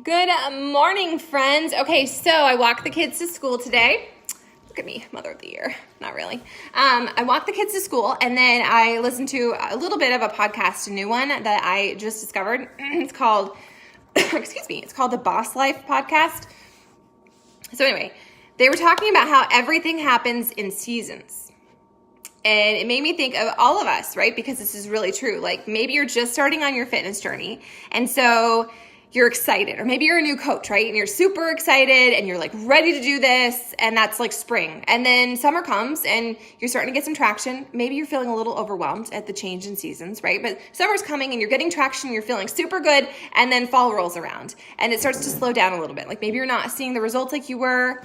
Good morning, friends. Okay, so I walked the kids to school today. Look at me, Mother of the Year. Not really. I walked the kids to school, and then I listened to a little bit of a podcast, a new one that I just discovered. It's called, it's called the Boss Life Podcast. So anyway, they were talking about how everything happens in seasons. And it made me think of all of us, right? Because this is really true. Like maybe you're just starting on your fitness journey, and so you're excited, or maybe you're a new coach, right? And you're super excited and you're like ready to do this, and that's like spring. And then summer comes and you're starting to get some traction. Maybe you're feeling a little overwhelmed at the change in seasons, right? But summer's coming and you're getting traction, you're feeling super good, and then fall rolls around and it starts to slow down a little bit. Like maybe you're not seeing the results like you were,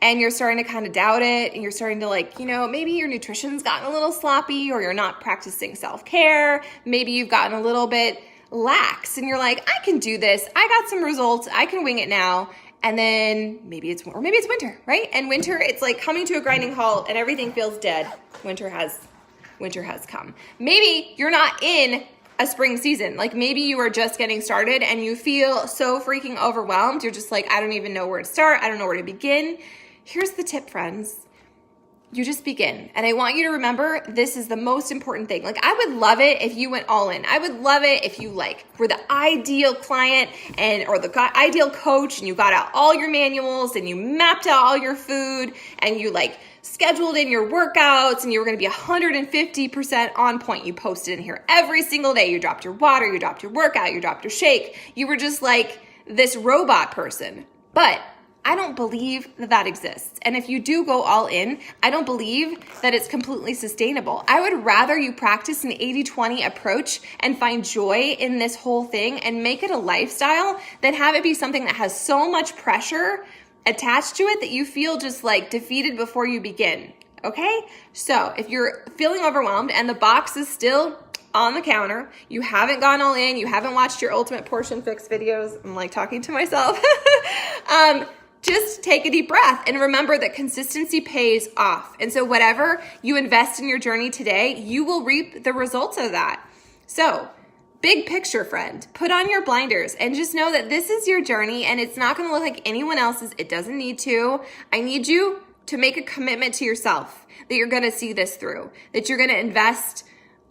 and you're starting to kind of doubt it, and you're starting to maybe your nutrition's gotten a little sloppy, or you're not practicing self-care. Maybe you've gotten a little bit lax and you're like, I can do this. I got some results. I can wing it now. And then maybe it's winter, right? And winter, it's like coming to a grinding halt and everything feels dead. Winter has come. Maybe you're not in a spring season. Like maybe you are just getting started and you feel so freaking overwhelmed. You're just like, I don't even know where to start. I don't know where to begin. Here's the tip, friends. You just begin. And I want you to remember, this is the most important thing. Like, I would love it if you went all in. I would love it if you were the ideal client or the ideal coach, and you got out all your manuals and you mapped out all your food and you scheduled in your workouts and you were going to be 150% on point. You posted in here every single day. You dropped your water, you dropped your workout, you dropped your shake. You were just like this robot person. But I don't believe that exists. And if you do go all in, I don't believe that it's completely sustainable. I would rather you practice an 80-20 approach and find joy in this whole thing and make it a lifestyle than have it be something that has so much pressure attached to it that you feel just defeated before you begin. Okay? So if you're feeling overwhelmed and the box is still on the counter, you haven't gone all in, you haven't watched your Ultimate Portion Fix videos, I'm talking to myself, just take a deep breath and remember that consistency pays off. And so whatever you invest in your journey today, you will reap the results of that. So big picture, friend, put on your blinders and just know that this is your journey and it's not going to look like anyone else's. It doesn't need to. I need you to make a commitment to yourself that you're going to see this through, that you're going to invest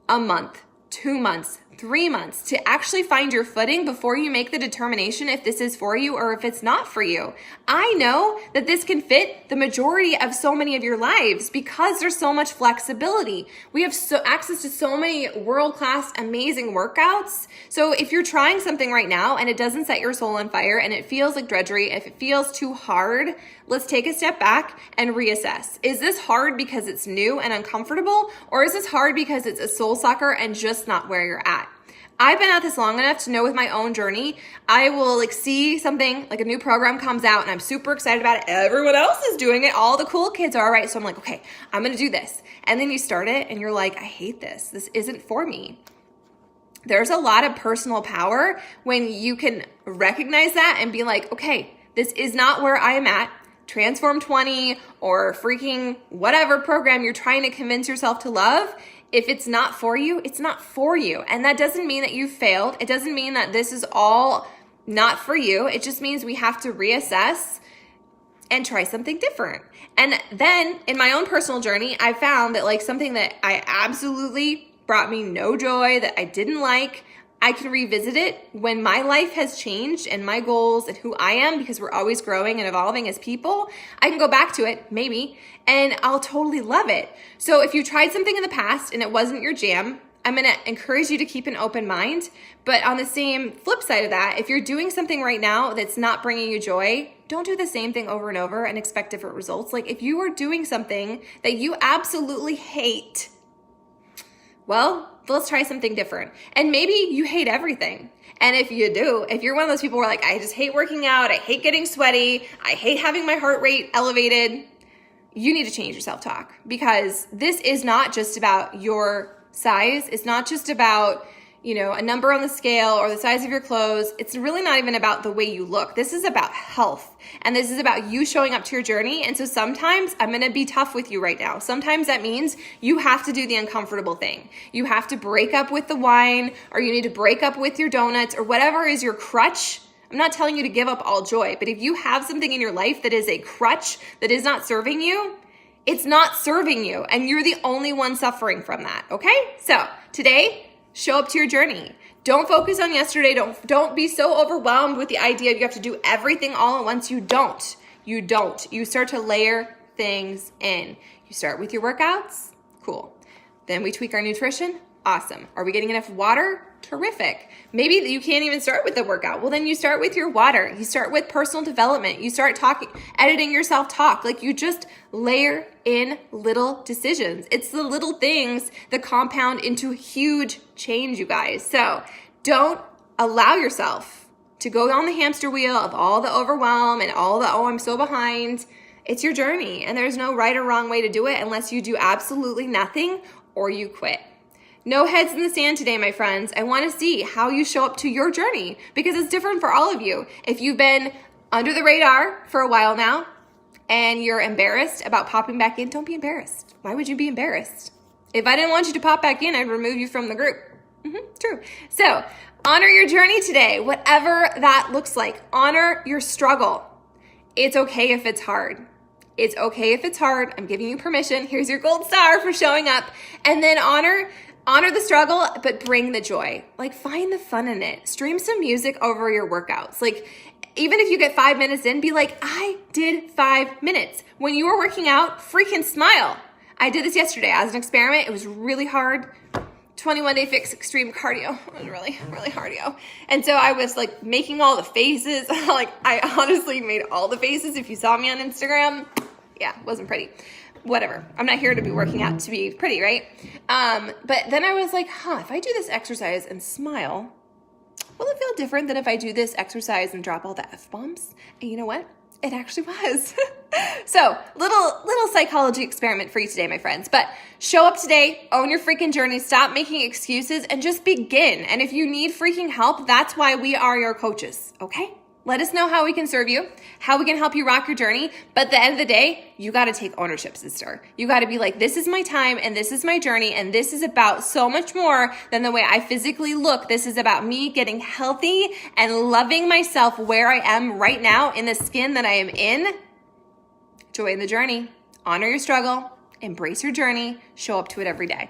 a month, 2 months, 3 months to actually find your footing before you make the determination if this is for you or if it's not for you. I know that this can fit the majority of so many of your lives because there's so much flexibility. We have access to so many world-class, amazing workouts. So if you're trying something right now and it doesn't set your soul on fire and it feels like drudgery, if it feels too hard, let's take a step back and reassess. Is this hard because it's new and uncomfortable, or is this hard because it's a soul sucker and just not where you're at? I've been at this long enough to know with my own journey, I will see something like a new program comes out and I'm super excited about it. Everyone else is doing it. All the cool kids are, right? So I'm like, okay, I'm going to do this. And then you start it and you're like, I hate this. This isn't for me. There's a lot of personal power when you can recognize that and be like, okay, this is not where I am at. Transform 20 or freaking whatever program you're trying to convince yourself to love. If it's not for you, it's not for you. And that doesn't mean that you failed. It doesn't mean that this is all not for you. It just means we have to reassess and try something different. And then in my own personal journey, I found that something that I absolutely brought me no joy, that I didn't like, I can revisit it when my life has changed and my goals and who I am, because we're always growing and evolving as people. I can go back to it, maybe, and I'll totally love it. So if you tried something in the past and it wasn't your jam, I'm going to encourage you to keep an open mind. But on the same flip side of that, if you're doing something right now that's not bringing you joy, don't do the same thing over and over and expect different results. If you are doing something that you absolutely hate, well, let's try something different. And maybe you hate everything. And if you do, if you're one of those people who are like, I just hate working out, I hate getting sweaty, I hate having my heart rate elevated, you need to change your self-talk, because this is not just about your size. It's not just about a number on the scale or the size of your clothes. It's really not even about the way you look. This is about health. And this is about you showing up to your journey. And so sometimes I'm going to be tough with you right now. Sometimes that means you have to do the uncomfortable thing. You have to break up with the wine, or you need to break up with your donuts, or whatever is your crutch. I'm not telling you to give up all joy, but if you have something in your life that is a crutch that is not serving you, it's not serving you, and you're the only one suffering from that, okay? So today, show up to your journey. Don't focus on yesterday. Don't be so overwhelmed with the idea you have to do everything all at once. You don't. You start to layer things in. You start with your workouts. Cool. Then we tweak our nutrition. Awesome. Are we getting enough water? Terrific. Maybe you can't even start with the workout. Well, then you start with your water. You start with personal development. You start editing yourself talk. Like you just layer in little decisions. It's the little things that compound into huge change, you guys. So don't allow yourself to go on the hamster wheel of all the overwhelm and all the, oh, I'm so behind. It's your journey, and there's no right or wrong way to do it unless you do absolutely nothing or you quit. No heads in the sand today, my friends. I want to see how you show up to your journey because it's different for all of you. If you've been under the radar for a while now and you're embarrassed about popping back in, don't be embarrassed. Why would you be embarrassed? If I didn't want you to pop back in, I'd remove you from the group. True. So honor your journey today, whatever that looks like. Honor your struggle. It's okay if it's hard. It's okay if it's hard. I'm giving you permission. Here's your gold star for showing up. And then honor the struggle, but bring the joy. Like find the fun in it. Stream some music over your workouts. Like even if you get 5 minutes in, be like, I did 5 minutes. When you were working out, freaking smile. I did this yesterday as an experiment. It was really hard. 21-day fix extreme cardio. It was really, really cardio. And so I was like making all the faces. Like I honestly made all the faces. If you saw me on Instagram, yeah, it wasn't pretty. Whatever. I'm not here to be working out to be pretty, right? But then I was like, if I do this exercise and smile, will it feel different than if I do this exercise and drop all the F-bombs? And you know what? It actually was. So little psychology experiment for you today, my friends. But show up today, own your freaking journey, stop making excuses, and just begin. And if you need freaking help, that's why we are your coaches, okay? Let us know how we can serve you, how we can help you rock your journey. But at the end of the day, you got to take ownership, sister. You got to be like, this is my time and this is my journey. And this is about so much more than the way I physically look. This is about me getting healthy and loving myself where I am right now in the skin that I am in. Joy in the journey. Honor your struggle. Embrace your journey. Show up to it every day.